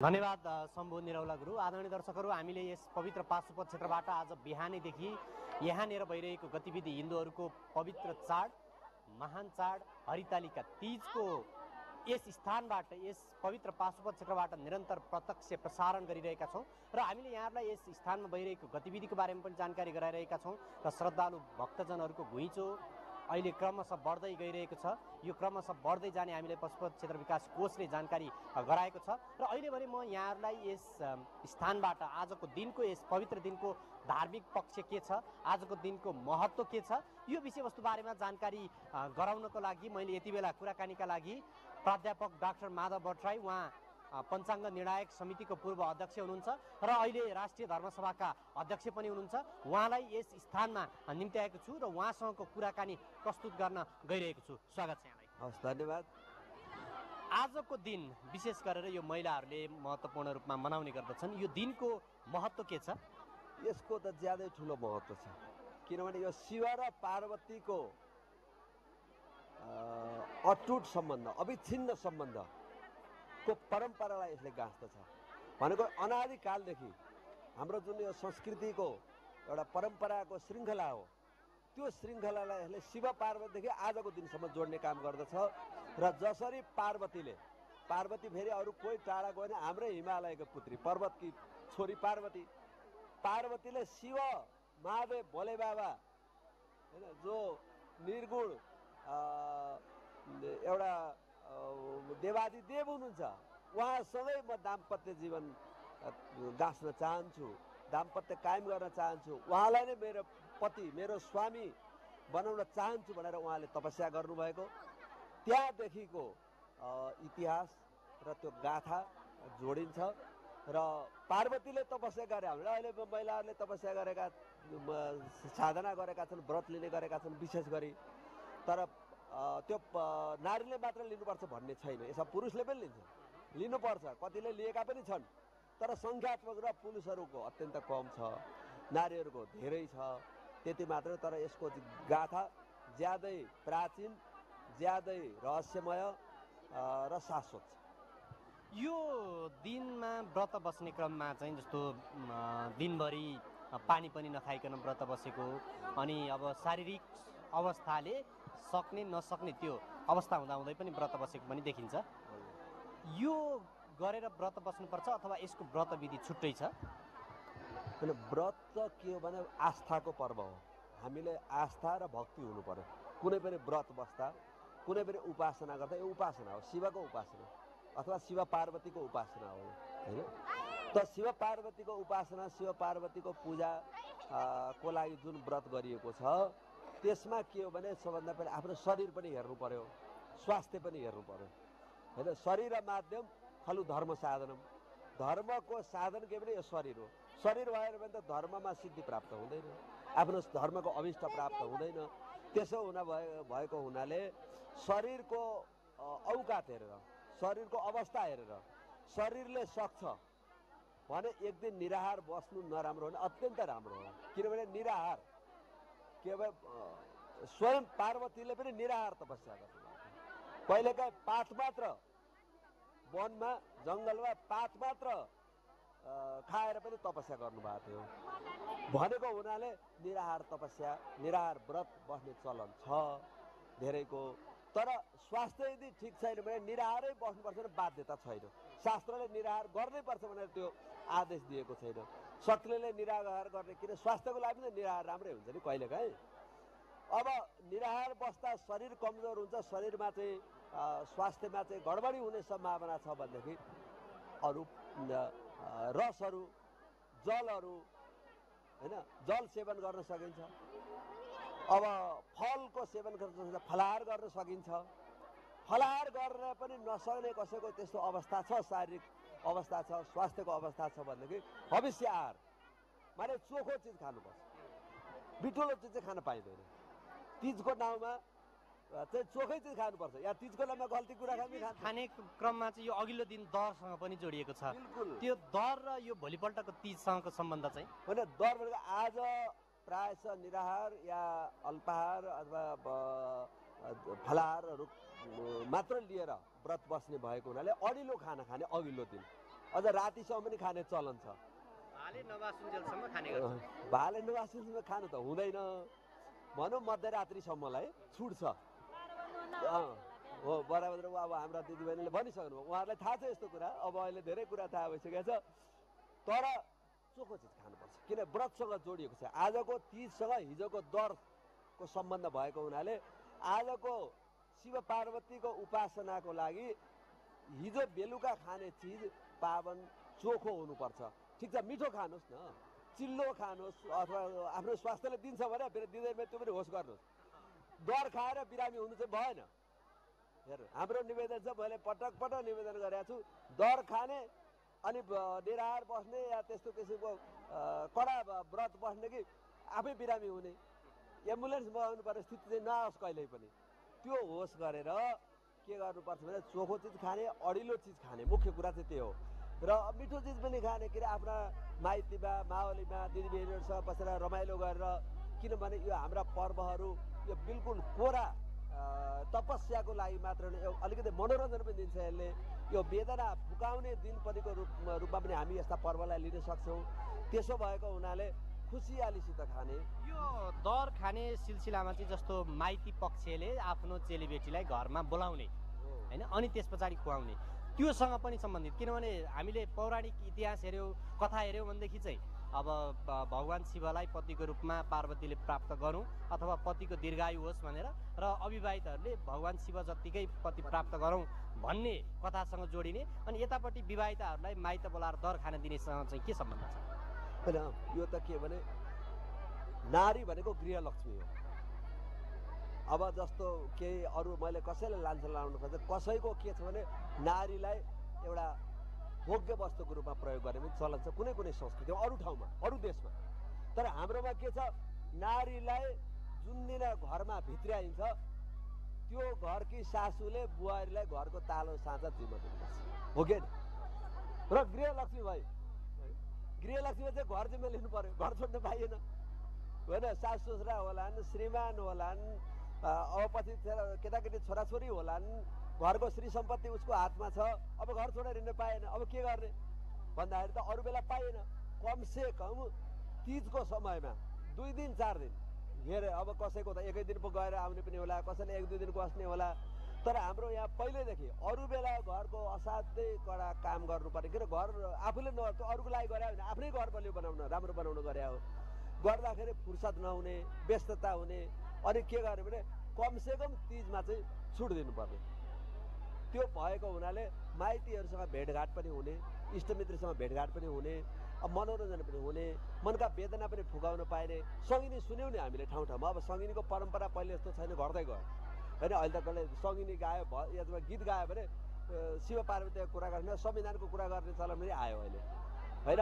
धन्यवाद शम्भु निरौला गुरु। आदरणीय दर्शकहरू, हामीले यस पवित्र पाशुपत क्षेत्रबाट आज बिहानैदेखि यहाँनिर भइरहेको गतिविधि, हिन्दूहरूको पवित्र चाड, महान चाड हरितालिका तीजको यस स्थानबाट, यस पवित्र पाशुपत क्षेत्रबाट निरन्तर प्रत्यक्ष प्रसारण गरिरहेका छौँ र हामीले यहाँहरूलाई यस स्थानमा भइरहेको गतिविधिको बारेमा पनि जानकारी गराइरहेका छौँ र श्रद्धालु भक्तजनहरूको घुइँचो अहिले क्रमशः बढ्दै गइरहेको छ। यो क्रमशः बढ्दै जाने हामीले पशुपत क्षेत्र विकास कोषले जानकारी गराएको छ र अहिले भने म यहाँहरूलाई यस स्थानबाट आजको दिनको, यस पवित्र दिनको धार्मिक पक्ष के छ, आजको दिनको महत्त्व के छ, यो विषयवस्तु बारेमा जानकारी गराउनको लागि मैले यति बेला कुराकानीका लागि प्राध्यापक डाक्टर माधव भट्टराई, उहाँ पञ्चाङ्ग निर्णायक समितिको पूर्व अध्यक्ष हुनुहुन्छ र अहिले राष्ट्रिय धर्मसभाका अध्यक्ष पनि हुनुहुन्छ, उहाँलाई यस स्थानमा निम्त्याएको छु र उहाँसँगको कुराकानी प्रस्तुत गर्न गइरहेको छु। स्वागत छ यहाँलाई। हस्, धन्यवाद। आजको दिन विशेष गरेर यो महिलाहरूले महत्त्वपूर्ण रूपमा मनाउने गर्दछन्, यो दिनको महत्त्व के छ? यसको त ज्यादै ठुलो महत्त्व छ, किनभने यो शिव र पार्वतीको अटुट सम्बन्ध, अविच्छिन्न सम्बन्धको परम्परालाई यसले गाँच्दछ। भनेको अनादिकालदेखि हाम्रो जुन यो संस्कृतिको एउटा परम्पराको श्रृङ्खला हो, त्यो श्रृङ्खलालाई यसले शिव पार्वतीदेखि आजको दिनसम्म जोड्ने काम गर्दछ। र जसरी पार्वती फेरि अरू कोही टाढा गएन, हाम्रै हिमालयको पुत्री पर्वतकी छोरी पार्वतीले शिव महादेव भोले बाबा होइन, जो निर्गुण एउटा देवादिदेव हुनुहुन्छ, उहाँसँगै म दाम्पत्य जीवन गाँच्न चाहन्छु, दाम्पत्य कायम गर्न चाहन्छु, उहाँलाई नै मेरो पति, मेरो स्वामी बनाउन चाहन्छु भनेर उहाँले तपस्या गर्नुभएको, त्यहाँदेखिको इतिहास र त्यो गाथा जोडिन्छ। र पार्वतीले तपस्या गरे, हामीलाई अहिले महिलाहरूले तपस्या गरेका, साधना गरेका छन्, व्रत लिने गरेका छन् विशेष गरी। तर त्यो नारीले मात्र लिनुपर्छ भन्ने छैन, यसमा पुरुषले पनि लिनुपर्छ, कतिले लिएका पनि छन्। तर सङ्ख्यात्मक र पुरुषहरूको अत्यन्त कम छ, नारीहरूको धेरै छ, त्यति मात्र। तर यसको गाथा ज्यादै प्राचीन, ज्यादै रहस्यमय र शाश्वत छ। यो दिनमा व्रत बस्ने क्रममा चाहिँ जस्तो दिनभरि पानी पनि नखाइकन व्रत बसेको, अनि अब शारीरिक अवस्थाले सक्ने नसक्ने त्यो अवस्था हुँदाहुँदै पनि व्रत बसेको पनि देखिन्छ। यो गरेर व्रत बस्नुपर्छ अथवा यसको व्रत विधि छुट्टै छ? व्रत के हो भने आस्थाको पर्व हो, हामीले आस्था र भक्ति हुनु पर्यो। कुनै पनि व्रत बस्दा, कुनै पनि उपासना गर्दा यो उपासना हो, शिवको उपासना अथवा शिव पार्वतीको उपासना हो होइन। त शिव पार्वतीको उपासना, शिव पार्वतीको पूजा को लागि जुन व्रत गरिएको छ, त्यसमा के हो भने सबभन्दा पहिला आफ्नो शरीर पनि हेर्नु पर्यो, स्वास्थ्य पनि हेर्नु पर्यो होइन। शरीर र माध्यम खलु धर्म साधनम, धर्मको साधन के भने यो शरीर हो। शरीर भएन भने त धर्ममा सिद्धि प्राप्त हुँदैन, आफ्नो धर्मको अभिष्ट प्राप्त हुँदैन। त्यसो भएको हुनाले शरीरको औकात हेरेर, शरीरको अवस्था हेरेर, शरीरले सक्छ भने एक दिन निराहार बस्नु नराम्रो होइन, अत्यन्त राम्रो हो। किनभने निराहार के भए, स्वयं पार्वतीले पनि निराहार तपस्या गर्नुभएको, कहिलेकाहीँ पात मात्र वनमा जङ्गलमा पात मात्र खाएर पनि तपस्या गर्नुभएको थियो। भनेको हुनाले निराहार तपस्या, निराहार व्रत बस्ने चलन छ धेरैको। तर स्वास्थ्य यदि ठिक छैन भने निराहारै बस्नुपर्छ भने बाध्यता छैन, शास्त्रले निराहार गर्नैपर्छ भनेर त्यो आदेश दिएको छैन। शत्रुले निराहार गर्ने, किन स्वास्थ्यको लागि पनि निराहार राम्रै हुन्छ नि कहिलेकाहीँ। अब निराहार बस्दा शरीर कमजोर हुन्छ, शरीरमा चाहिँ स्वास्थ्यमा चाहिँ गडबडी हुने सम्भावना छ भनेदेखि अरू रसहरू, जलहरू होइन, जल सेवन गर्न सकिन्छ। अब फलको सेवन गर्न सकिन्छ, फलाहार गर्न सकिन्छ। फलाहार गरेर पनि नसक्ने कसैको त्यस्तो अवस्था छ, शारीरिक अवस्था छ, स्वास्थ्यको अवस्था छ भनेदेखि भविष्य आहार माने चोखो चिज खानुपर्छ, बिटुलो चिज चाहिँ खान पाइँदैन। तिजको नाउँमा चाहिँ चोखै चिज खानुपर्छ, या तिजको नाममा गल्ती कुरा खाने क्रममा चाहिँ यो अघिल्लो दिन दरसँग पनि जोडिएको छ। बिल्कुल, त्यो दर र यो भोलिपल्टको तिजसँगको सम्बन्ध चाहिँ होइन। दर भनेको आज प्रायः निराहार या अल्पाहार अथवा फलाहारहरू मात्र लिएर व्रत बस्ने भएको हुनाले अडिलो खाना खाने अघिल्लो दिन, अझ रातिसम्म पनि खाने चलन छ। भाले नवासुन्जेलसम्म खाने गर्छ। भाले नवासुन्जेलसम्म खानु त हुँदैन, भनौँ मध्यरात्रिसम्मलाई छुट छ। हो बराबर। अब हाम्रा दिदीबहिनीले भनिसक्नु, उहाँहरूलाई थाहा छ यस्तो कुरा, अब अहिले धेरै कुरा थाहा भइसकेको छ। तर चोखो चिज खानुपर्छ, किन व्रतसँग जोडिएको छ। आजको तीजसँग हिजोको दरको सम्बन्ध भएको हुनाले आजको शिव पार्वतीको उपासनाको लागि हिजो बेलुका खाने चिज पावन चोखो हुनुपर्छ। ठिक छ, मिठो खानुहोस् न, चिल्लो खानुहोस्, अथवा आफ्नो स्वास्थ्यले दिन्छ भने दिँदैन भने त्यो पनि होस् गर्नुहोस्। दर खाएर बिरामी हुनु चाहिँ भएन। हेर्नु, हाम्रो निवेदन छ, मैले पटक पटक निवेदन गरेको छु, दर खाने अनि निराहार बस्ने या त्यस्तो किसिमको कडा व्रत बस्ने कि आफै बिरामी हुने, एम्बुलेन्स मगाउनु पर्ने स्थिति चाहिँ नआओस् कहिल्यै पनि। त्यो होस् गरेर के गर्नुपर्छ भने चोखो चिज खाने, अडिलो चिज खाने, मुख्य कुरा चाहिँ त्यो हो। र मिठो चिज पनि खाने, के अरे आफ्ना माइतीमा मावलीमा दिदीबहिनीहरूसँग बसेर रमाइलो गरेर, किनभने यो हाम्रा पर्वहरू यो बिल्कुल कोरा तपस्याको लागि मात्र नै, अलिकति मनोरञ्जन पनि दिन्छ यसले। यो वेदना फुकाउने दिन पनिको रूपमा पनि हामी यस्ता पर्वलाई लिन सक्छौँ। त्यसो भएको हुनाले खुसियालीसित खाने। यो दर खाने सिलसिलामा चाहिँ जस्तो माइती पक्षले आफ्नो चेलीबेटीलाई घरमा बोलाउने होइन, अनि त्यस पछाडि खुवाउने, त्योसँग पनि सम्बन्धित। किनभने हामीले पौराणिक इतिहास हेऱ्यौँ, कथा हेऱ्यौँ भनेदेखि चाहिँ अब भगवान् शिवलाई पतिको रूपमा पार्वतीले प्राप्त गरौँ अथवा पतिको दीर्घायु होस् भनेर, र अविवाहितहरूले भगवान् शिव जत्तिकै पति प्राप्त गरौँ भन्ने कथासँग जोडिने, अनि यतापट्टि विवाहिताहरूलाई माइत बोलाएर दर खान दिनेसँग चाहिँ के सम्बन्ध छ? होइन, यो त के भने नारी भनेको गृहलक्ष्मी हो। अब जस्तो केही अरू मैले कसैलाई लान्छ लाउनु खोज्दा कसैको के छ भने नारीलाई एउटा भोग्य वस्तुको रूपमा प्रयोग गर्ने पनि चलन छ कुनै कुनै संस्कृतिमा, अरू ठाउँमा, अरू देशमा। तर हाम्रोमा के छ, नारीलाई जुन दिन घरमा भित्र्याइन्छ त्यो घरकी सासूले बुहारीलाई घरको तालो साँझा जिम्मा दिनुपर्छ, हो कि? र गृहलक्ष्मी भाइ, गृहलक्ष्मीले चाहिँ घर जिम्मा लिनु पर्यो, घर छोड्न पाइएन होइन। सासु ससुरा होलान्, श्रीमान होलान्, अब पछि केटाकेटी छोराछोरी होलान्, घरको श्री सम्पत्ति उसको हातमा छ, अब घर छोडेर हिँड्न पाएन, अब के गर्ने भन्दाखेरि त अरू बेला पाइएन। कमसे कम तीजको समयमा 2 दिन 4 दिन हेरे, अब कसैको त एकै दिन पो गएर आउने पनि होला, कसैले 1-2 दिन बस्ने होला। तर हाम्रो यहाँ पहिल्यैदेखि अरू बेला घरको असाध्यै कडा काम गर्नुपर्ने, किन घर आफूले नगर्दा अरूको लागि गरे भने आफ्नै घर बलियो बनाउन, राम्रो बनाउनु गरे हो। गर्दाखेरि फुर्सद नहुने, व्यस्तता हुने, अनि के गर्ने भने कमसेकम तीजमा चाहिँ छुट दिनुपर्ने। त्यो भएको हुनाले माइतीहरूसँग भेटघाट पनि हुने, इष्टमित्रसँग भेटघाट पनि हुने, अब मनोरञ्जन पनि हुने, मनका वेदना पनि फुकाउन पाइने। सङ्गिनी सुन्यौँ नि हामीले ठाउँ ठाउँमा, अब सङ्गिनीको परम्परा पहिले जस्तो छैन, घट्दै गयो होइन। अहिले त कसले सङ्गिनी गायो, यसमा गीत गायो भने शिव पार्वतीको कुरा गर्ने, संविधानको कुरा गर्ने चलन पनि आयो अहिले होइन।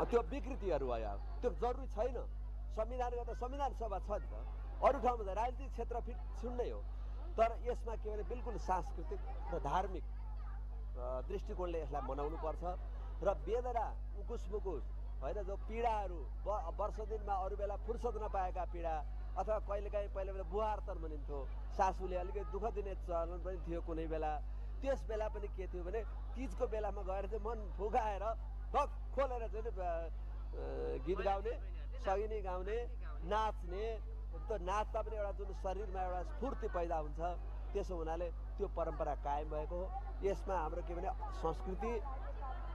त्यो विकृतिहरू भयो, त्यो जरुरी छैन। संविधानको त संविधान सभा छ नि त, अरू ठाउँमा त राजनीतिक क्षेत्र फिट सुन्नै हो। तर यसमा के भने बिल्कुल सांस्कृतिक र धार्मिक दृष्टिकोणले यसलाई मनाउनुपर्छ। र वेदना उकुस मुकुस होइन, जो पीडाहरू वर्ष दिनमा अरू बेला फुर्सद नपाएका पीडा, अथवा कहिलेकाहीँ पहिला बुहार्तन भनिन्थ्यो, सासूले अलिकति दुःख दिने चलन पनि थियो कुनै बेला। त्यस बेला पनि के थियो भने तीजको बेलामा गएर चाहिँ मन फुकाएर ढक खोलेर चाहिँ गीत गाउने, सगिनी गाउने, नाच्ने। त्यो नाच्दा पनि एउटा जुन शरीरमा एउटा स्फूर्ति पैदा हुन्छ, त्यसो हुनाले त्यो परम्परा कायम भएको हो। यसमा हाम्रो के भने संस्कृति,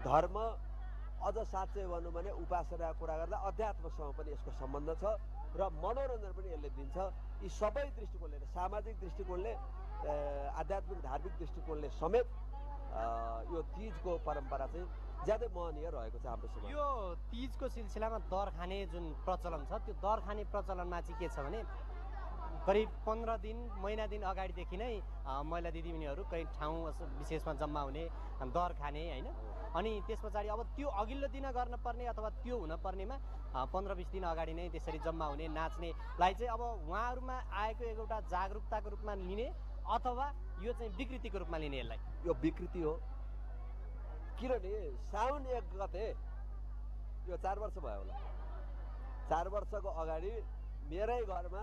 धर्म, अझ साँच्चै भनौँ भने उपासनाको कुरा गर्दा अध्यात्मसँग पनि यसको सम्बन्ध छ, र मनोरञ्जन पनि यसले दिन्छ। यी सबै दृष्टिकोणले, सामाजिक दृष्टिकोणले, आध्यात्मिक धार्मिक दृष्टिकोणले समेत यो तीजको परम्परा चाहिँ ज्यादै महनीय रहेको छ हाम्रो समाजमा। यो तीजको सिलसिलामा दर खाने जुन प्रचलन छ, त्यो दर खाने प्रचलनमा चाहिँ के छ भने करिब 15 दिन महिना दिन अगाडिदेखि नै महिला दिदीबहिनीहरू कहीँ ठाउँ विशेषमा जम्मा हुने, दर खाने होइन। अनि त्यस पछाडि अब त्यो अघिल्लो दिन गर्न पर्ने अथवा त्यो हुन पर्नेमा 15-20 दिन अगाडि नै त्यसरी जम्मा हुने, नाच्नेलाई चाहिँ अब उहाँहरूमा आएको एउटा जागरुकताको रूपमा लिने अथवा यो चाहिँ विकृतिको रूपमा लिने? यसलाई यो विकृति हो। किनभने साउन 1 गते, यो 4 वर्ष भयो होला, 4 वर्षको अगाडि मेरै घरमा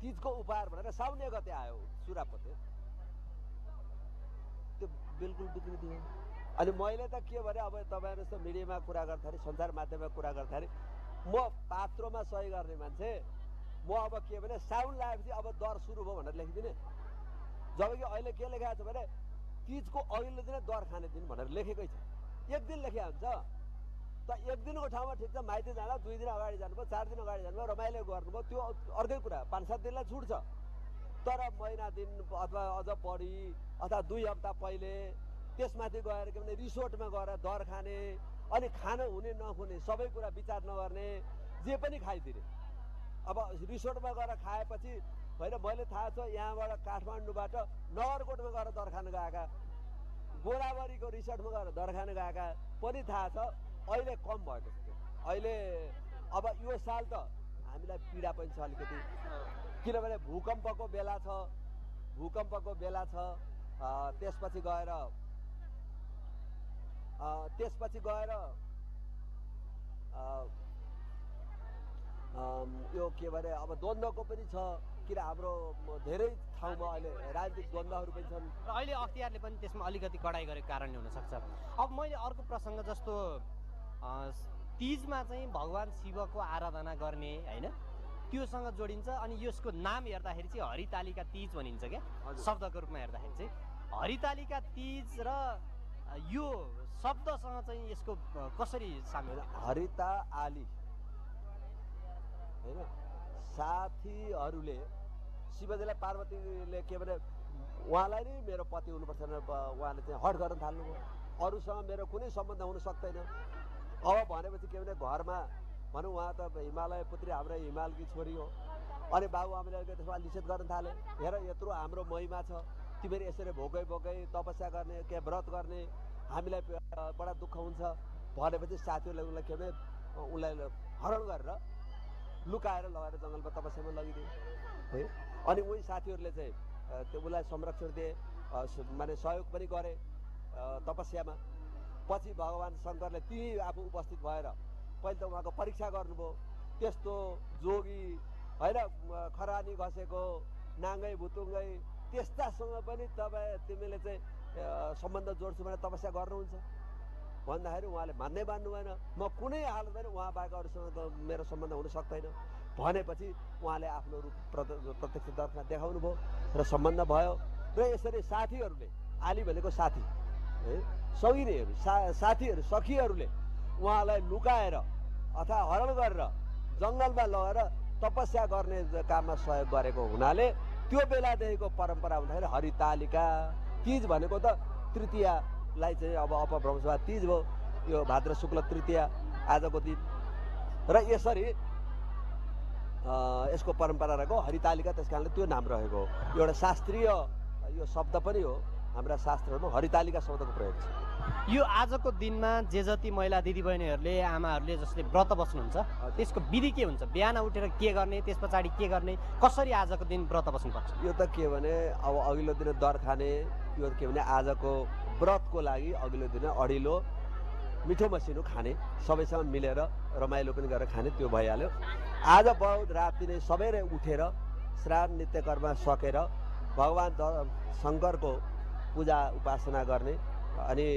तीजको उपहार भनेर साउन 1 गते आयो सुरापते। त्यो बिल्कुल विकृति हो। अनि मैले त के भने अब तपाईँहरू जस्तो मिडियामा कुरा गर्दाखेरि सञ्चार माध्यममा कुरा गर्दाखेरि म पात्रोमा सही गर्ने मान्छे, म अब के भने साउन्ड लगाएपछि अब दर सुरु भयो भनेर लेखिदिने। जबकि अहिले के लेखेको छ भने तीजको अघिल्लो दिन दर खाने दिन भनेर लेखेकै छ। एक दिन लेखिया हुन्छ त एक दिनको ठाउँमा ठिक छ माइती जाँदा 2 दिन अगाडि जानुभयो, 4 दिन अगाडि जानुभयो, रमाइलो गर्नुभयो, त्यो अर्कै कुरा, 5-7 दिनलाई छुट्छ। तर महिना दिन अथवा अझ बढी अथवा 2 हप्ता पहिले त्यसमाथि गएर के भने रिसोर्टमा गएर दर खाने, अनि खान हुने नहुने सबै कुरा विचार नगर्ने, जे पनि खाइदिने। अब रिसोर्टमा गएर खाएपछि होइन, मैले थाहा छ यहाँबाट काठमाडौँबाट नगरकोटमा गएर दर खान गएका, गोदावरीको रिसोर्टमा गएर दर खान गएका पनि थाहा छ। अहिले कम भएको छ त्यो। अहिले अब यो साल त हामीलाई पीडा पनि छ अलिकति, किनभने भूकम्पको बेला छ, त्यसपछि गएर यो के भने अब द्वन्द्वको पनि छ, किन हाम्रो धेरै ठाउँमा अहिले राजनीतिक द्वन्द्वहरू पनि छन् र अहिले अख्तियारले पनि त्यसमा अलिकति कडाइ गरेको कारणले हुनसक्छ। अब मैले अर्को प्रसङ्ग जस्तो तीजमा चाहिँ भगवान शिवको आराधना गर्ने होइन, त्योसँग जोडिन्छ। अनि यसको नाम हेर्दाखेरि चाहिँ हरितालिका तीज भनिन्छ क्या, शब्दको रूपमा हेर्दाखेरि चाहिँ हरितालिका तीज र यो शब्दसँग चाहिँ यसको कसरी सामेल? हरिता आली होइन, साथीहरूले शिवजीलाई पार्वतीले के भने उहाँलाई नै मेरो पति हुनुपर्छ भनेर उहाँले चाहिँ हट गर्न थाल्नुभयो। अरूसँग मेरो कुनै सम्बन्ध हुन सक्दैन। अब भनेपछि के भने घरमा भनौँ उहाँ त हिमालय पुत्री, हाम्रो हिमालकी छोरी हो, अनि बाबुआमाले त्यसमा निषेध गर्न थाले। हेर यत्रो हाम्रो महिमा छ, तिमीहरू यसरी भोकै तपस्या गर्ने, के व्रत गर्ने, हामीलाई बडा दुःख हुन्छ भनेपछि साथीहरूले उसलाई के भने उसलाई हरण गरेर लुकाएर लगेर जङ्गलमा तपस्यामा लगिदिए है। अनि उही साथीहरूले चाहिँ त्यो उसलाई संरक्षण दिए, माने सहयोग पनि गरे तपस्यामा। पछि भगवान् शङ्करले ती आफू उपस्थित भएर पहिले त उहाँको परीक्षा गर्नुभयो। त्यस्तो जोगी होइन, खरानी घसेको, नाङ्गै भुतुङ्गै त्यस्तासँग पनि तिमीले चाहिँ सम्बन्ध जोड्छु भने तपस्या गर्नुहुन्छ भन्दाखेरि उहाँले मान्नै मान्नु भएन। म कुनै हालतमा उहाँ बाहेक अरूसँग मेरो सम्बन्ध हुन सक्दैन भनेपछि उहाँले आफ्नो रूप प्रत्यक्ष दर्शनमा देखाउनु भयो र सम्बन्ध भयो। र यसरी साथीहरूले, आली भनेको साथी है, सगिनेहरू, साथीहरू, सखीहरूले उहाँलाई लुकाएर अथवा हरण गरेर जङ्गलमा लगेर तपस्या गर्ने काममा सहयोग गरेको हुनाले त्यो बेलादेखिको परम्परा हुँदाखेरि हरितालिका तीज भनेको त तृतीयालाई चाहिँ अब अपभ्रंशवा तीज भयो। यो भाद्र शुक्ल तृतीया आजको दिन, र यसरी यसको परम्परा रहेको हरितालिका, त्यस कारणले त्यो नाम रहेको हो। एउटा शास्त्रीय यो शब्द पनि हो, हाम्रा शास्त्रहरूमा हरितालिका शब्दको प्रयोग छ। यो आजको दिनमा जे जति महिला दिदीबहिनीहरूले, आमाहरूले जसले व्रत बस्नुहुन्छ त्यसको विधि के हुन्छ? बिहान उठेर के गर्ने, त्यस पछाडि के गर्ने, कसरी आजको दिन व्रत बस्नुपर्छ? यो त के भने अब अघिल्लो दिन दर खाने, यो के भने आजको व्रतको लागि अघिल्लो दिन अढिलो मिठो मसिनो खाने, सबैसँग मिलेर रमाइलो पनि गरेर खाने, त्यो भइहाल्यो। आज बहुत राति नै सबैले उठेर स्नान नित्यकर्म सकेर भगवान् शङ्करको पूजा उपासना गर्ने। अनि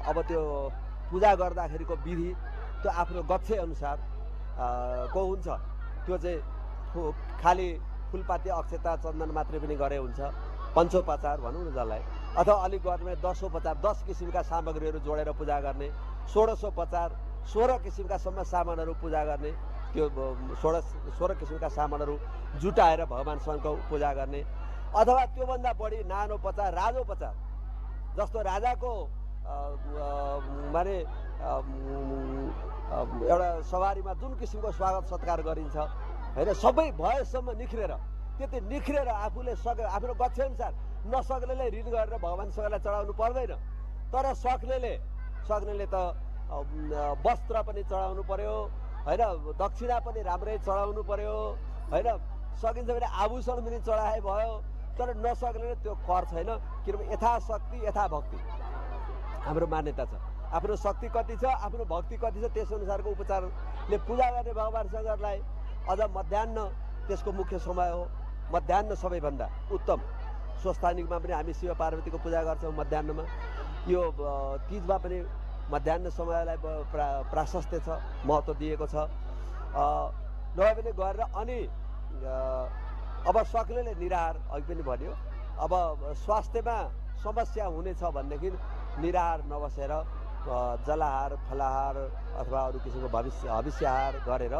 अब त्यो पूजा गर्दाखेरिको विधि त्यो आफ्नो गच्छे अनुसार को हुन्छ। त्यो चाहिँ खालि फुलपाती अक्षता चन्दन मात्रै पनि गरे हुन्छ, पञ्चोपचार भनौँ न जसलाई, अथवा अलिक गर्ने 10 किसिमका सामग्रीहरू जोडेर पूजा गर्ने, 16 किसिमका सम्म सामानहरू पूजा गर्ने, त्यो 16 किसिमका सामानहरू जुटाएर भगवान् शङ्करको पूजा गर्ने। अथवा त्योभन्दा बढी नानोपचार, राजोपचार, जस्तो राजाको माने एउटा सवारीमा जुन किसिमको स्वागत सत्कार गरिन्छ होइन, सबै भएसम्म निख्रेर, त्यति निख्रेर आफूले आफ्नो गच्छेअनुसार, नसक्नेले ऋण गरेर भगवान् शङ्करलाई चढाउनु पर्दैन। तर सक्नेले त वस्त्र पनि चढाउनु पर्यो होइन, दक्षिणा पनि राम्रै चढाउनु पर्यो होइन, सकिन्छ भने आभूषण पनि चढाए भयो। तर नसक्नेले त्यो कर छैन, किनभने यथाशक्ति यथाभक्ति हाम्रो मान्यता छ। आफ्नो शक्ति कति छ, आफ्नो भक्ति कति छ, त्यस अनुसारको उपचारले पूजा गर्ने भगवान् शङ्करलाई। अझ मध्याह्न त्यसको मुख्य समय हो, मध्याह्न सबैभन्दा उत्तम स्वस्थानिकमा पनि हामी शिव पार्वतीको पूजा गर्छौँ मध्याहमा। यो तीजमा पनि मध्याह समयलाई प्राशस्त्य छ, महत्त्व दिएको छ। नभए पनि गरेर अनि अब सक्नेले निराहार, अघि पनि भन्यो, अब स्वास्थ्यमा समस्या हुनेछ भनेदेखि निराहार नबसेर जलाहार, फलाहार अथवा अरू किसिमको हविष्याहार गरेर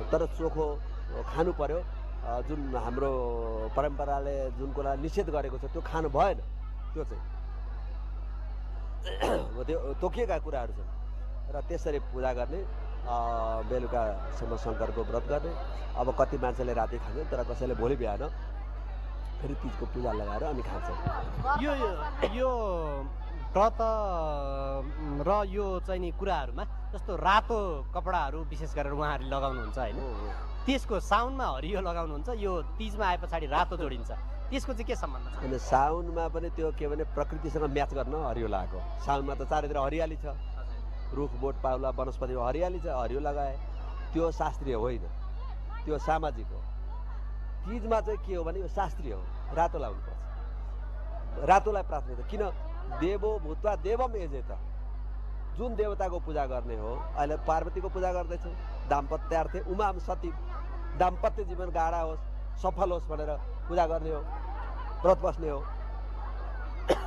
तर चोखो खानु पर्यो। जुन हाम्रो परम्पराले जुन कुरा निषेध गरेको छ त्यो खानु भएन। त्यो चाहिँ त्यो तोकिएका कुराहरू छन् र त्यसरी पूजा गर्ने, बेलुकासम्म शङ्करको व्रत गर्ने। अब कति मान्छेले राति खान्छ, तर कसैले भोलि बिहान फेरि तिजको पूजा लगाएर अनि खान्छ। यो व्रत र यो चाहिँ नि कुराहरूमा जस्तो रातो कपडाहरू विशेष गरेर उहाँहरूले लगाउनुहुन्छ होइन, त्यसको साउनमा हरियो लगाउनुहुन्छ, यो तिजमा आए पछाडि रातो जोडिन्छ, त्यसको चाहिँ के सम्बन्ध छ? अनि साउनमा पनि त्यो के भने प्रकृतिसँग म्याच गर्न हरियो लगाएको। साउनमा त चारैतिर हरियाली छ, रुख बोट पाउला वनस्पतिमा हरियाली छ, हरियो लगाए। त्यो शास्त्रीय होइन, त्यो सामाजिक हो। तिजमा चाहिँ के हो भने यो शास्त्रीय हो, रातो लाउनुपर्छ। रातोलाई प्राथमिकता, किन देवो भूत्वा देवम यजेत, जुन देवताको पूजा गर्ने हो। अहिले पार्वतीको पूजा गर्दैछौँ, दाम्पत्यार्थे उमाम सती, दाम्पत्य जीवन गाढा होस्, सफल होस् भनेर पूजा गर्ने हो, व्रत बस्ने हो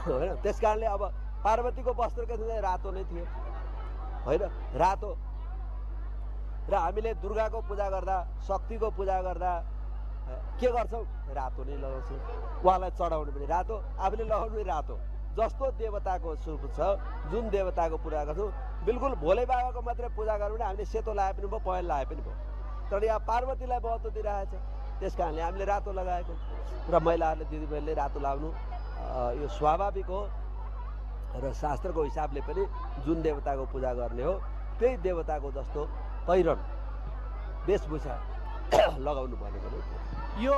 होइन। त्यस कारणले अब पार्वतीको वस्त्र के थियो? रातो नै थियो होइन, रातो। र हामीले दुर्गाको पूजा गर्दा, शक्तिको पूजा गर्दा के गर्छौँ? रातो नै लगाउँछौँ। उहाँलाई चढाउनु पनि रातो, आफूले लगाउनु पनि रातो। जस्तो देवताको स्वरूप छ, जुन देवताको पूजा गर्छौँ, बिल्कुल भोले बाबाको मात्रै पूजा गर्नु भने हामीले सेतो लाए पनि भयो, पहेँल लाए पनि भयो। तर यहाँ पार्वतीलाई महत्त्व दिइरहेछ, त्यस कारणले हामीले रातो लगाएको। र महिलाहरूले, दिदीबहिनीले रातो लाउनु यो स्वाभाविक हो। र शास्त्रको हिसाबले पनि जुन देवताको पूजा गर्ने हो त्यही देवताको जस्तो पहिरन वेशभूषा लगाउनु भनेको हो। यो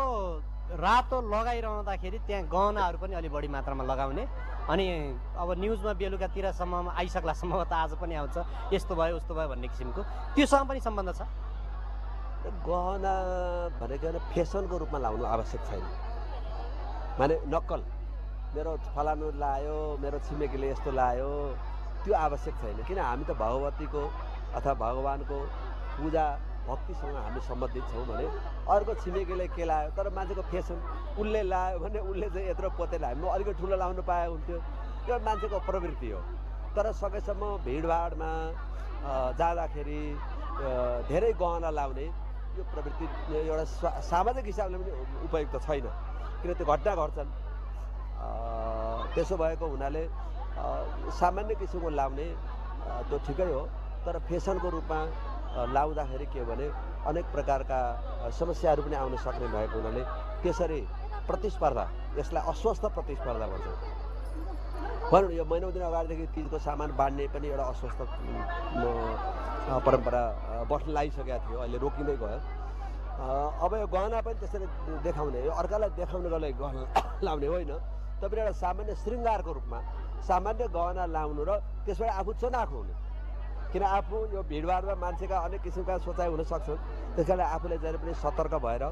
रातो लगाइरहँदाखेरि त्यहाँ गहनाहरू पनि अलि बढी मात्रामा लगाउने, अनि अब न्युजमा बेलुकातिरसम्म आइसक्ला, सम्भवतः आज पनि आउँछ, यस्तो भयो उस्तो भयो भन्ने किसिमको, त्योसँग पनि सम्बन्ध छ? गहना भनेको फेसनको रूपमा लाउनु आवश्यक छैन। माने नक्कल, मेरो फलानु लायो, मेरो छिमेकीले यस्तो लायो, त्यो आवश्यक छैन। किन हामी त भगवतीको अथवा भगवानको पूजा भक्तिसँग हामी सम्बन्धित छौँ भने अर्को छिमेकीले के लायो, तर मान्छेको फेसन, उसले लायो भने उसले चाहिँ यत्रो पोते लायो, म अलिकति ठुलो लाउनु पाए हुन्थ्यो, त्यो मान्छेको प्रवृत्ति हो। तर सकेसम्म भिडभाडमा जाँदाखेरि धेरै गहना लाउने यो प्रवृत्ति एउटा सामाजिक हिसाबले पनि उपयुक्त छैन, किन त्यो घटना घट्छन्। त्यसो भएको हुनाले सामान्य किसिमको लाउने त्यो ठिकै हो, तर फेसनको रूपमा लाउँदाखेरि के हो भने अनेक प्रकारका समस्याहरू पनि आउन सक्ने भएको हुनाले त्यसरी प्रतिस्पर्धा, यसलाई अस्वस्थ प्रतिस्पर्धा भन्छ। भनौँ यो महिनौ दिन अगाडिदेखि तिजको सामान बाँड्ने पनि एउटा अस्वस्थ परम्परा बस्न लागिसकेका थियो, अहिले रोकिँदै गयो। अब यो गहना पनि त्यसरी देखाउने, यो अर्कालाई देखाउनको लागि गहना लाउने होइन, तपाईँ एउटा सामान्य श्रृङ्गारको रूपमा सामान्य गहना लाउनु र त्यसबाट आफू चनाखो हुने। किन आफू यो भिडभाडमा मान्छेका अनेक किसिमका सोचाइ हुन सक्छन्, त्यस कारणले आफूले जहिले पनि सतर्क भएर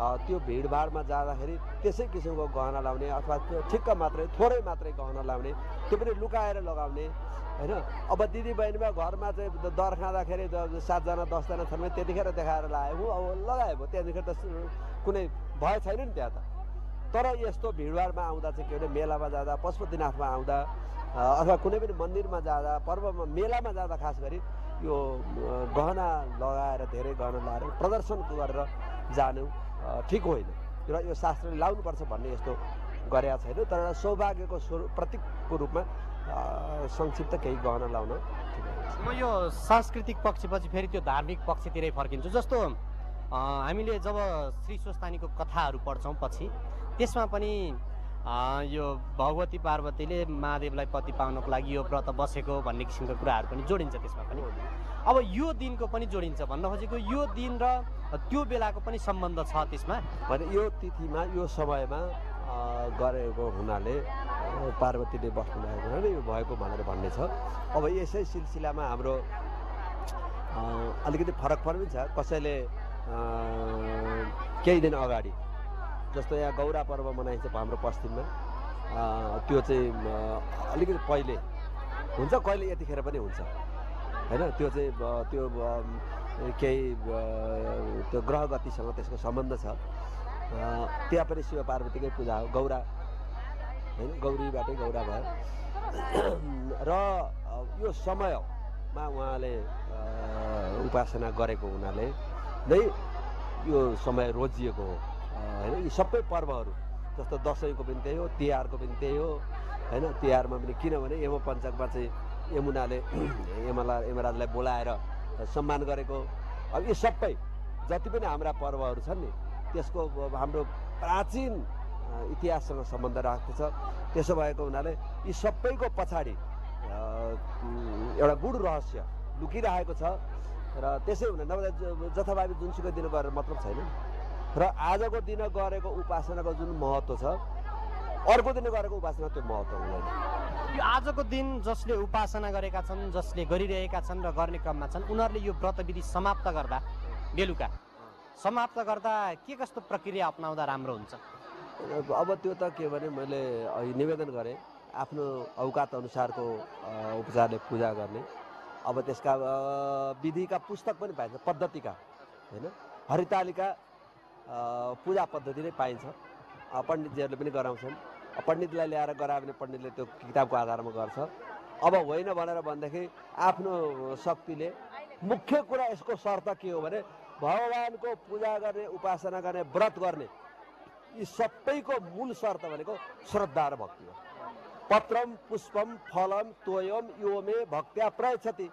त्यो भिडभाडमा जाँदाखेरि त्यसै किसिमको गहना लाउने अथवा त्यो ठिक्क मात्रै थोरै मात्रै गहना लाउने, त्यो पनि लुकाएर लगाउने होइन। अब दिदीबहिनीमा घरमा चाहिँ दर खाँदाखेरि 7जना 10जना छन् भने त्यतिखेर देखाएर लगायो, अब लगायो भयो, त्यहाँदेखि त कुनै भय छैन नि त्यहाँ त। तर यस्तो भिडभाडमा आउँदा चाहिँ के भने मेलामा जाँदा, पशुपतिनाथमा आउँदा अथवा कुनै पनि मन्दिरमा जाँदा, पर्वमा मेलामा जाँदा खास गरी यो गहना लगाएर, धेरै गहना लगाएर प्रदर्शन गरेर जानु ठिक होइन। र यो शास्त्रले लाउनुपर्छ भन्ने यस्तो गरेका छैन, तर एउटा सौभाग्यको प्रतीकको रूपमा संक्षिप्त केही गहना लाउन ठिक हुन्छ। म यो सांस्कृतिक पक्षपछि फेरि त्यो धार्मिक पक्षतिरै फर्किन्छु। जस्तो हामीले जब श्री स्वस्थानीको कथाहरू पढ्छौँ पछि, त्यसमा पनि यो भगवती पार्वतीले महादेवलाई पति पाउनको लागि यो व्रत बसेको भन्ने किसिमको कुराहरू पनि जोडिन्छ त्यसमा पनि। अब यो दिनको पनि जोडिन्छ भन्न खोजेको, यो दिन र त्यो बेलाको पनि सम्बन्ध छ त्यसमा भने यो तिथिमा यो समयमा गरेको हुनाले पार्वतीले बस्नु भएको हुनाले यो भएको भनेर भन्ने छ। अब यसै सिलसिलामा हाम्रो अलिकति फरक पनि छ। कसैले केही दिन अगाडि जस्तो यहाँ गौरा पर्व मनाइन्छ हाम्रो पश्चिममा, त्यो चाहिँ अलिकति पहिले हुन्छ, कहिले यतिखेर पनि हुन्छ होइन। त्यो चाहिँ त्यो केही त्यो ग्रह गतिसँग त्यसको सम्बन्ध छ। त्यहाँ पनि शिव पार्वतीकै पूजा हो, गौरा होइन, गौरीबाटै गौरा भयो। र यो समयमा उहाँले उपासना गरेको हुनाले नै यो समय रोजिएको हो होइन। यी सबै पर्वहरू जस्तो दसैँको पनि त्यही हो, तिहारको पनि त्यही हो होइन। तिहारमा पनि किनभने यम पञ्चकमा चाहिँ यमुनाले यमराजलाई बोलाएर सम्मान गरेको। अब यी सबै जति पनि हाम्रा पर्वहरू छन् नि, त्यसको हाम्रो प्राचीन इतिहाससँग सम्बन्ध राख्दछ। त्यसो भएको हुनाले यी सबैको पछाडि एउटा गूढ रहस्य लुकिरहेको छ। र त्यसै हुन नभए जथाभावी जुनसुकै दिन गरेर मतलब छैन। र आजको दिन गरेको उपासनाको जुन महत्त्व छ, अर्को दिन गरेको उपासना त्यो महत्त्व हुँदैन। यो आजको दिन जसले उपासना गरेका छन्, जसले गरिरहेका छन् र गर्ने क्रममा छन्, उनीहरूले यो व्रतविधि समाप्त गर्दा, बेलुका समाप्त गर्दा के कस्तो प्रक्रिया अपनाउँदा राम्रो हुन्छ? अब त्यो त के भने मैले निवेदन गरेँ, आफ्नो औकात अनुसारको उपचारले पूजा गर्ने। अब त्यसका विधिका पुस्तक पनि पाइन्छ, पद्धतिका होइन, हरितालिका पूजा पद्धति नै पाइन्छ। पण्डितजीहरूले पनि गराउँछन्। पण्डितलाई ल्याएर गरायो भने पण्डितले त्यो किताबको आधारमा गर्छ। अब होइन भनेर भनेदेखि आफ्नो शक्तिले, मुख्य कुरा यसको शर्त के हो भने भगवानको पूजा गर्ने, उपासना गर्ने, व्रत गर्ने, यी सबैको मूल शर्त भनेको श्रद्धा र भक्ति हो। पत्रम पुष्पम फलम तोयम यो मे भक्त्या प्रयच्छति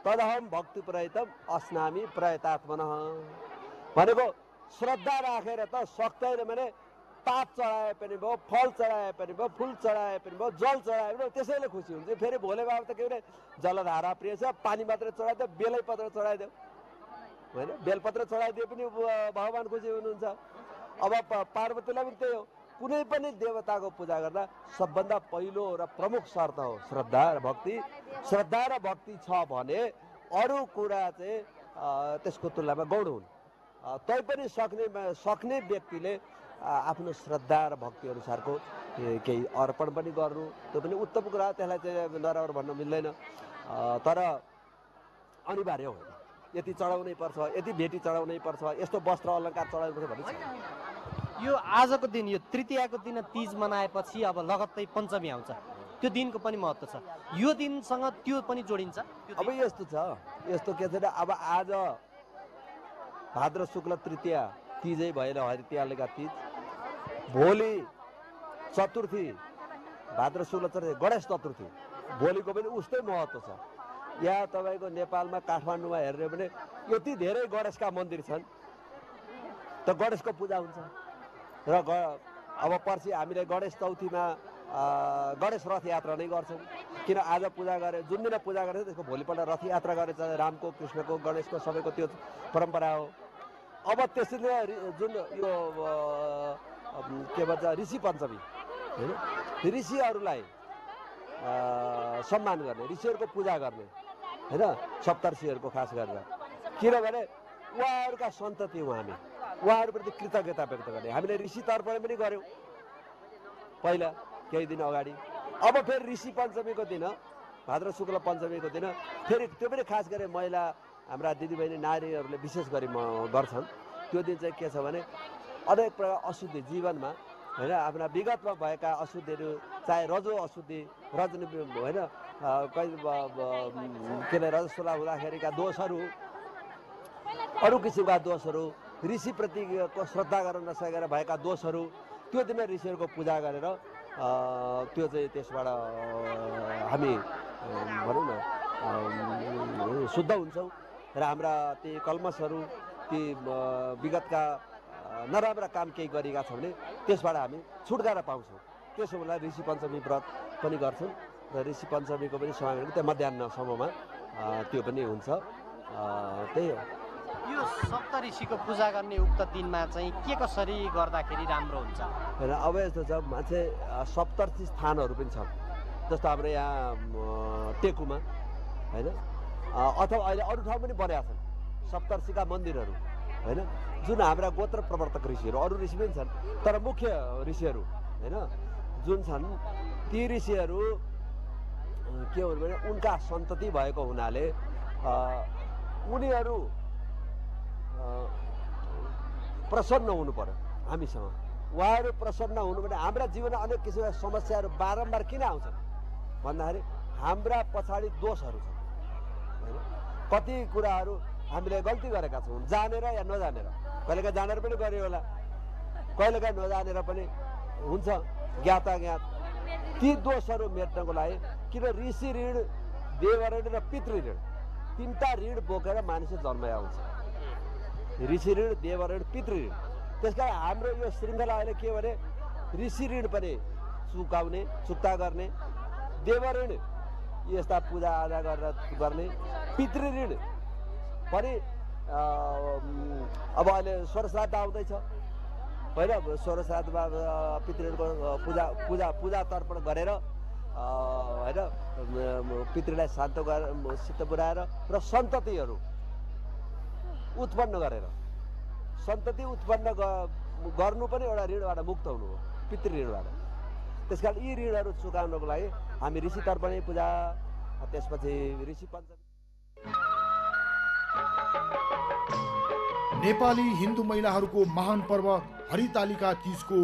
तदहम भक्ति प्रयतम अस्नामी प्रयतात्मनः भनेको श्रद्धा राखेर त सक्दैन भने पात चढाए पनि भयो, फल चढाए पनि भयो, फुल चढाए पनि भयो, जल चढाए पनि त्यसैले खुसी हुन्छ। फेरि भोले बाबा त के भने जलधारा प्रिय छ, पानी मात्र चढाइदियो, बेलै पत्र चढाइदियो होइन, बेलपत्र चढाइदिए पनि भगवान खुसी हुनुहुन्छ। अब पार्वतीलाई पनि त्यही हो, कुनै पनि देवताको पूजा गर्दा सबभन्दा पहिलो र प्रमुख शर्त हो श्रद्धा र भक्ति। श्रद्धा र भक्ति छ भने अरू कुरा चाहिँ त्यसको तुलनामा गौण हुन्। तैपनि सक्ने व्यक्तिले आफ्नो श्रद्धा र भक्ति अनुसारको केही अर्पण पनि गर्नु, त्यो पनि उत्तम कुरा, त्यसलाई चाहिँ नराम्रो भन्न मिल्दैन। तर अनिवार्य होइन, यति चढाउनै पर्छ, यति भेटी चढाउनै पर्छ, यस्तो वस्त्र अलङ्कार चढाउनु पर्छ भन्ने छैन। यो आजको दिन, यो तृतीयाको दिन तीज मनाएपछि अब लगत्तै पञ्चमी आउँछ, त्यो दिनको पनि महत्त्व छ। यो दिनसँग त्यो पनि जोडिन्छ। अब यस्तो छ, यस्तो के छैन, अब आज भाद्र शुक्ल तृतीया तीजै भएन, हरितालिका तीज, भोलि चतुर्थी, भाद्र शुक्ल चतुर्थी गणेश चतुर्थी, भोलिको पनि उस्तै महत्त्व छ। यहाँ तपाईँको नेपालमा काठमाडौँमा हेर्ने भने यति धेरै गणेशका मन्दिर छन्, त गणेशको पूजा हुन्छ। र अब पर्सि हामीले गणेश चौथीमा गणेश रथ यात्रा नै गर्छौँ। किन आज पूजा गरे, जुन दिन पूजा गरेछ त्यसको भोलिपल्ट रथ यात्रा गरेछ, रामको, कृष्णको, गणेशको सबैको त्यो परम्परा हो। अब त्यसैले जुन यो के भन्छ ऋषि पञ्चमी होइन, ऋषिहरूलाई सम्मान गर्ने, ऋषिहरूको पूजा गर्ने होइन, सप्तर्षिहरूको खास गरेर, किनभने उहाँहरूका सन्तति हौँ हामी, उहाँहरूप्रति कृतज्ञता व्यक्त गर्ने। हामीले ऋषि तर्पण पनि गऱ्यौँ पहिला केही दिन अगाडि। अब फेरि ऋषि पञ्चमीको दिन, भाद्र शुक्ल पञ्चमीको दिन फेरि त्यो पनि खास गरी महिला हाम्रा दिदीबहिनी नारीहरूले विशेष गरी गर्छन्। त्यो दिन चाहिँ के छ भने अनेक प्रकार अशुद्धि जीवनमा होइन, आफ्ना विगतमा भएका अशुद्धिहरू, चाहे रजो अशुद्धि, रजनी होइन, कहिले के अरे रजस्वला हुँदाखेरिका दोषहरू, अरू किसिमका दोषहरू, ऋषिप्रतिको श्रद्धा गर्न नसकेर भएका दोषहरू, त्यो दिन ऋषिहरूको पूजा गरेर त्यो चाहिँ त्यसबाट हामी भनौँ न शुद्ध हुन्छौँ र हाम्रा ती कल्मसहरू, ती विगतका नराम्रा काम केही गरेका छौँ भने त्यसबाट हामी छुटकारा पाउँछौँ। त्यसो बेला ऋषि पञ्चमी व्रत पनि गर्छौँ र ऋषि पञ्चमीको पनि समय भनेको त्यो मध्याह्नसम्ममा त्यो पनि हुन्छ। त्यही हो। यो सप्त ऋषिको पूजा गर्ने उक्त दिनमा चाहिँ के कसरी गर्दाखेरि राम्रो हुन्छ? होइन, अब यस्तो छ, मान्छे सप्तर्षि स्थानहरू पनि छन्, जस्तो हाम्रो यहाँ टेकुमा होइन, अथवा अहिले अरू ठाउँ पनि बनेका छन् सप्तर्षिका मन्दिरहरू होइन, जुन हाम्रा गोत्र प्रवर्तक ऋषिहरू, अरू ऋषि पनि छन् तर मुख्य ऋषिहरू होइन जुन छन्, ती ऋषिहरू के हो भने उनका सन्तति भएको हुनाले उनीहरू प्रसन्न हुनु पर्यो हामीसँग। उहाँहरू प्रसन्न हुनु भने हाम्रा जीवनमा अनेक किसिमका समस्याहरू बारम्बार किन आउँछन् भन्दाखेरि हाम्रा पछाडि दोषहरू छन् होइन। कति कुराहरू हामीले गल्ती गरेका छौँ, जानेर या नजानेर। कहिलेकाहीँ जानेर पनि गर्यो होला, कहिलेकाहीँ नजानेर पनि हुन्छ, ज्ञाताज्ञात। ती दोषहरू मेट्नको लागि किन ऋषि ऋण, देव ऋण र पितृ ऋण, तिनवटा ऋण बोकेर मानिस जन्मया हुन्छ। ऋषि ऋण, देव ऋण, पितृ ऋण। त्यसकारण हाम्रो यो श्रृङ्खला अहिले के भने ऋषि ऋण पनि चुक्ता गर्ने, देव ऋण यस्ता पूजाआजा गरेर गर्ने, पितृ ऋण पनि अब अहिले स्वरश्राद्ध आउँदैछ। पहिला स्वरश्राद्धमा पितृहरूको पूजा तर्पण गरेर होइन पितृलाई शान्त सिद्ध पुऱ्याएर र सन्ततिहरू उत्पन्न गरेर सन्तति उत्पन्न गर्नु पनि एउटा ऋणबाट मुक्त हुनु हो, पितृ ऋणबाट। त्यसकारण यी ऋणहरू चुकाउनको लागि हामी ऋषि तर्पणे पूजा, त्यसपछि ऋषि पञ्चमी। नेपाली हिन्दू महिलाहरूको महान पर्व हरितालिका तीजको